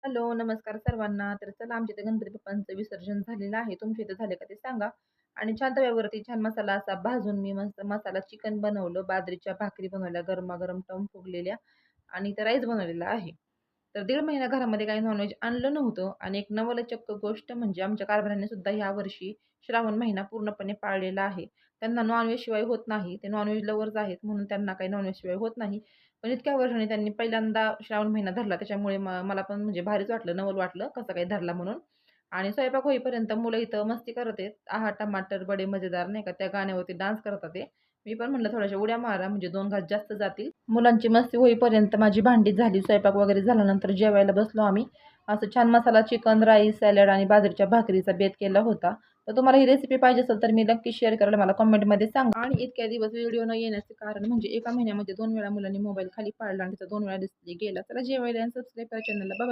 Hello, नमस्कार सर्वांना. तर चला आमच्या इथे गणपती बाप्पांचं विसर्जन झालेलं आहे. तुमच्या इथे झाले का ते सांगा. आणि छान तव्यावरती छान मसाला असा भाजून मी मस्त मसाला चिकन बनवलं. बाजरीच्या भाकरी बनवल्या गरमागरम टम्म फुगलेल्या आणि ते राईस बनवलेला आहे. तर दीड महिना घरामध्ये काही नॉनव्हेज आणलं नव्हतं आणि एक नवलचक्क गोष्ट म्हणजे आमच्या कारभाऱ्यांनी सुद्धा यावर्षी श्रावण महिना पूर्णपणे पाळलेला आहे. त्यांना नॉनव्हेज शिवाय होत नाही. ते नॉनव्हेज लव्हर्स आहेत म्हणून त्यांना काही नॉनव्हेज शिवाय होत नाही. पण इतक्या वर्षांनी त्यांनी पहिल्यांदा श्रावण महिना धरला त्याच्यामुळे मला पण म्हणजे भारीच वाटलं, नवल वाटलं कसं काय धरला म्हणून. आणि स्वयंपाक होईपर्यंत मुलं इथं मस्ती करत आहेत. आहा टमाटर बडे मजेदार नाही का, त्या गाण्यावरती डान्स करतात ते. मी पण म्हटलं थोड्याशा उड्या मारा म्हणजे 2 घास जास्त जातील. मुलांची मस्ती होईपर्यंत माझी भांडी झाली. स्वयंपाक वगैरे झाल्यानंतर जेवायला बसलो आम्ही. असं छान मसाला चिकन, राईस, सॅलड आणि बाजरीच्या भाकरीचा बेत केला होता. तर तुम्हाला ही रेसिपी पाहिजे असेल तर मी नक्की शेअर करायला मला कमेंटमध्ये सांगा. आणि इतक्या दिवस व्हिडिओ न येण्याचे कारण म्हणजे एका महिन्यामध्ये 2 वेळा मुलांनी मोबाईल खाली पाडला आणि त्याचा 2 वेळा डिस्प्ले गेला. चला जेवायला आणि सबस्क्राईब करा चॅनलला. बाय.